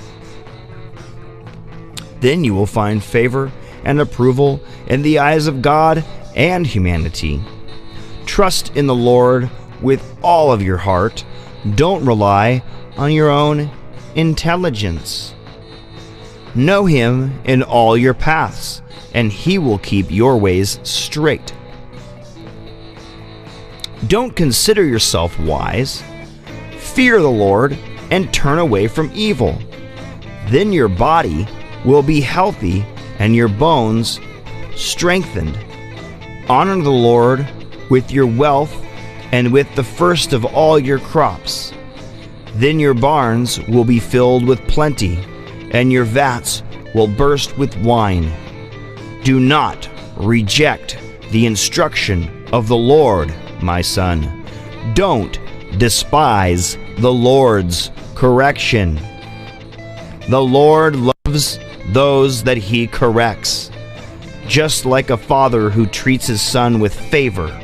Then you will find favor and approval in the eyes of God and humanity. Trust in the Lord with all of your heart. Don't rely on your own intelligence. Know him in all your paths, and he will keep your ways straight. Don't consider yourself wise. Fear the Lord and turn away from evil. Then your body will be healthy and your bones strengthened. Honor the Lord with your wealth and with the first of all your crops. Then your barns will be filled with plenty, and your vats will burst with wine. Do not reject the instruction of the Lord, my son. Don't despise the Lord's correction. The Lord loves those that he corrects, just like a father who treats his son with favor.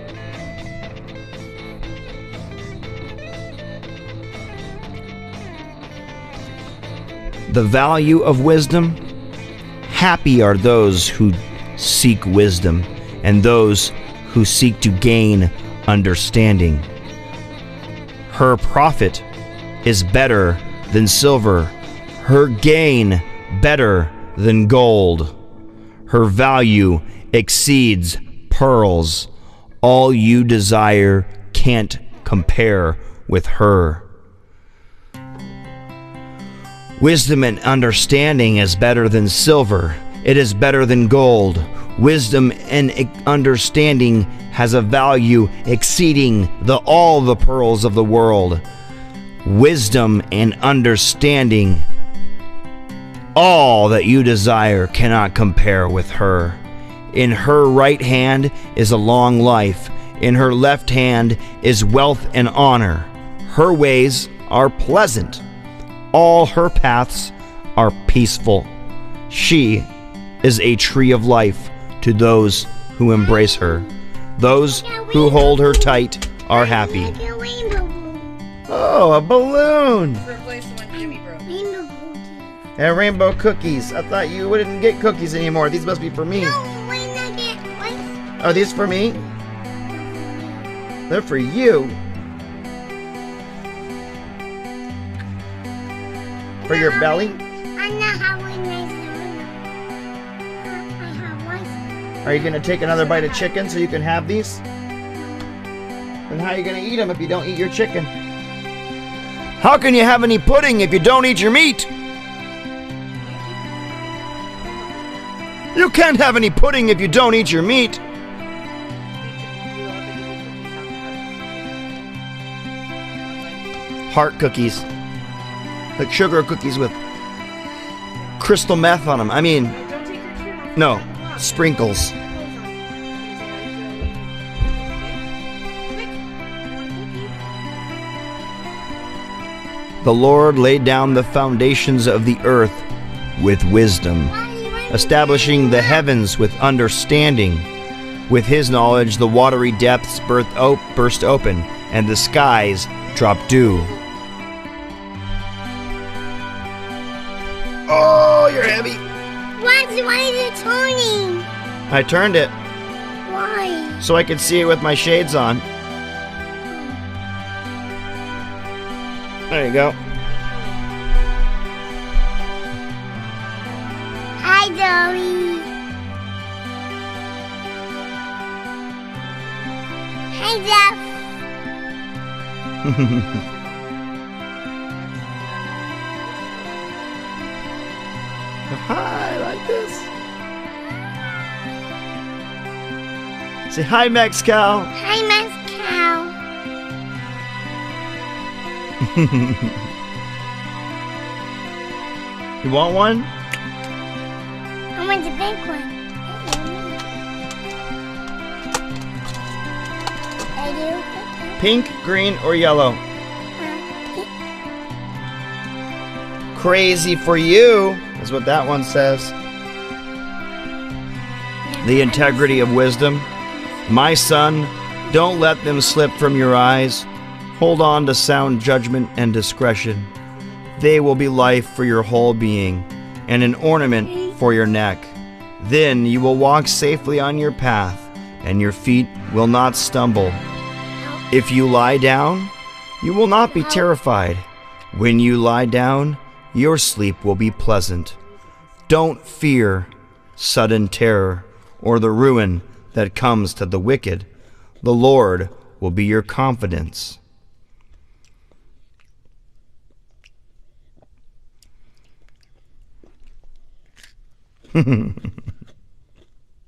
The value of wisdom. Happy are those who seek wisdom, and those who seek to gain understanding. Her profit is better than silver, her gain better than gold. Her value exceeds pearls. All you desire can't compare with her. Wisdom and understanding is better than silver. It is better than gold. Wisdom and understanding has a value exceeding all the pearls of the world. Wisdom and understanding, all that you desire cannot compare with her. In her right hand is a long life. In her left hand is wealth and honor. Her ways are pleasant. All her paths are peaceful. She is a tree of life to those who embrace her. Those who hold her tight are happy. Like a rainbow balloon. Oh, a balloon! Replace the one Jimmy broke. Rainbow balloon. And rainbow cookies. I thought you wouldn't get cookies anymore. These must be for me. No, why not get one? Are these for me? They're for you. For your belly? I know how we nice I have one. Are you gonna take another bite of chicken so you can have these? Then how are you gonna eat them if you don't eat your chicken? How can you have any pudding if you don't eat your meat? You can't have any pudding if you don't eat your meat. Heart cookies. Like sugar cookies with crystal meth on them. I mean, Don't take your chin off. no, sprinkles. The Lord laid down the foundations of the earth with wisdom, establishing the heavens with understanding. With his knowledge, the watery depths burst open, and the skies dropped dew. Oh, you're heavy. Why is it turning? I turned it Why? so I could see it with my shades on. There you go. Hi, Zoe. Hi, Jeff. Hi, I like this. Say hi, Mexcal. Hi, Mezcal. You want one? I want the big one. I do. Pink, green, or yellow? Crazy for you, is what that one says. The integrity of wisdom. My son, don't let them slip from your eyes. Hold on to sound judgment and discretion. They will be life for your whole being, and an ornament for your neck. Then you will walk safely on your path, and your feet will not stumble. If you lie down, you will not be terrified. When you lie down, your sleep will be pleasant. Don't fear sudden terror or the ruin that comes to the wicked. The Lord will be your confidence.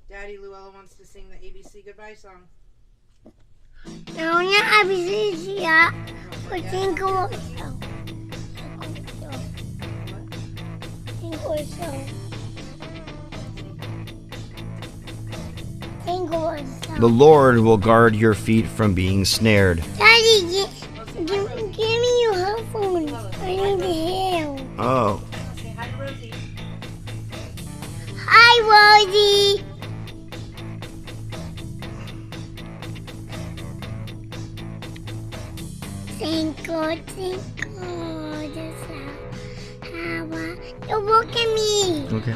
Daddy Luella wants to sing the ABC goodbye song. No, not ABC yet. But think or so. Think or so. Think or so. The Lord will guard your feet from being snared. Daddy, give me your headphones. I need to hear. Oh, Say hi to Rosie. Hi, Rosie. Twinkle, twinkle, the star, how you look at me. okay.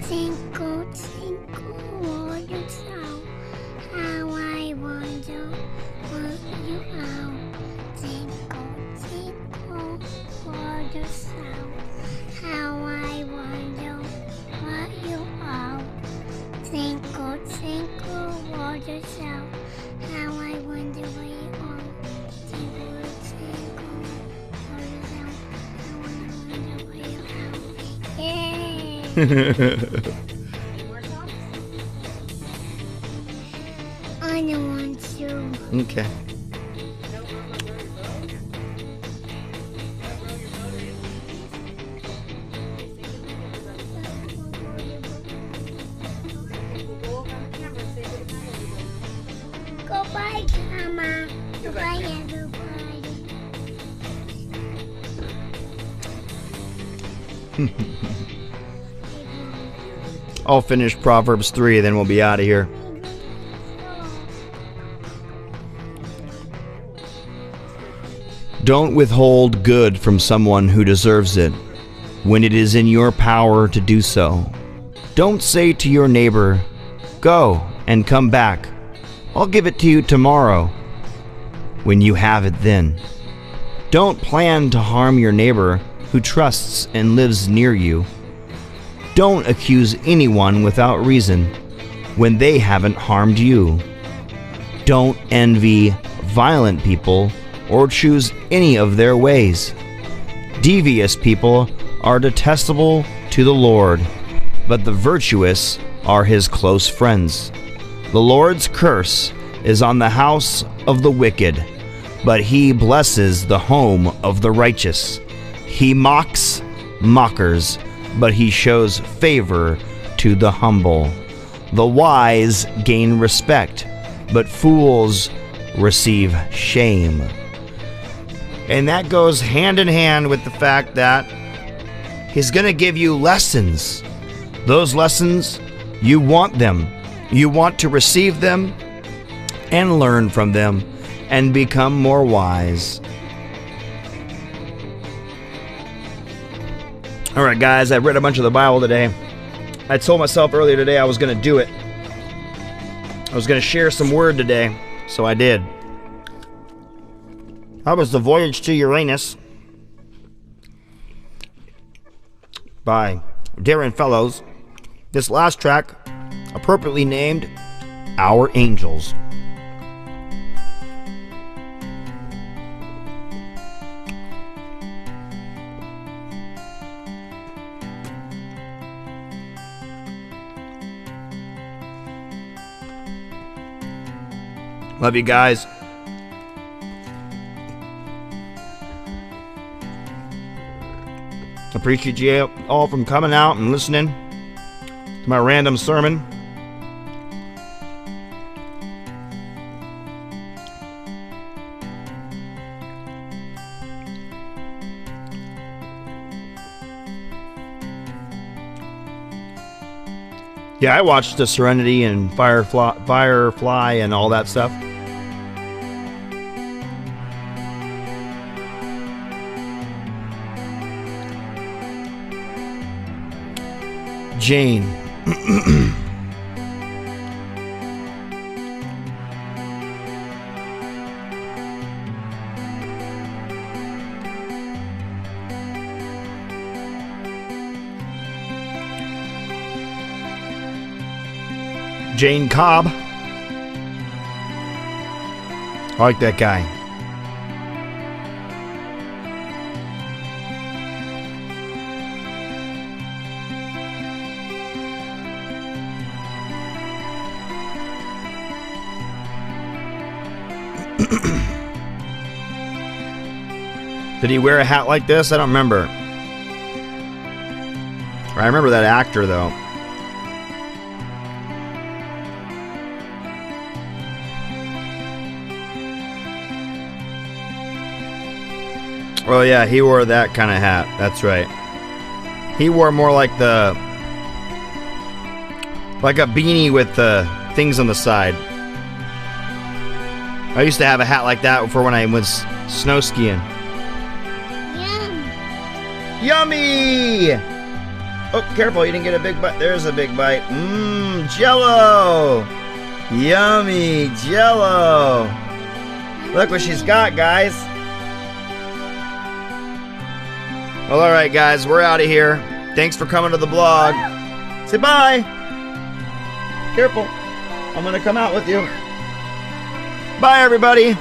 Twinkle, twinkle, the star, how I wonder what you are. Twinkle, twinkle, the star, how I wonder what you are. Twinkle, twinkle, the star, how I wonder what you are. Twinkle, twinkle, the star, how I wonder what you are. Yay! Any more songs? I don't want to. Okay. Don't row your boat. Don't row your boat or you'll We'll go over on the camera and say goodnight, everybody. Goodbye, Grandma. Goodbye, everybody. I'll finish Proverbs 3, then we'll be out of here. Don't withhold good from someone who deserves it when it is in your power to do so. Don't say to your neighbor, "Go and come back. I'll give it to you tomorrow," when you have it then. Don't plan to harm your neighbor who trusts and lives near you. Don't accuse anyone without reason when they haven't harmed you. Don't envy violent people or choose any of their ways. Devious people are detestable to the Lord, but the virtuous are his close friends. The Lord's curse is on the house of the wicked, but he blesses the home of the righteous. He mocks mockers, but he shows favor to the humble. The wise gain respect, but fools receive shame. And that goes hand in hand with the fact that he's going to give you lessons. Those lessons, you want them. You want to receive them and learn from them and become more wise. All right, guys, I've read a bunch of the Bible today. I told myself earlier today I was going to do it. I was going to share some word today, so I did. That was The Voyage to Uranus by Darren Fellows. This last track, appropriately named Our Angels. Love you guys. Appreciate you all from coming out and listening to my random sermon. Yeah, I watched the Serenity and Firefly and all that stuff. Jane. Jane Cobb. I like that guy. Did he wear a hat like this? I don't remember. I remember that actor, though. Well, yeah, he wore that kind of hat. That's right. He wore more like a beanie with the things on the side. I used to have a hat like that for when I was snow skiing. Yummy! Oh, careful, you didn't get a big bite. There's a big bite. Mmm, Jell-O! Yummy Jell-O! Look what she's got, guys. Well, alright, guys, we're out of here. Thanks for coming to the blog. Say bye! Careful. I'm gonna come out with you. Bye, everybody.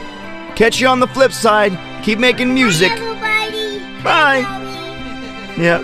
Catch you on the flip side. Keep making music. Bye, everybody. Bye. Bye. Yeah.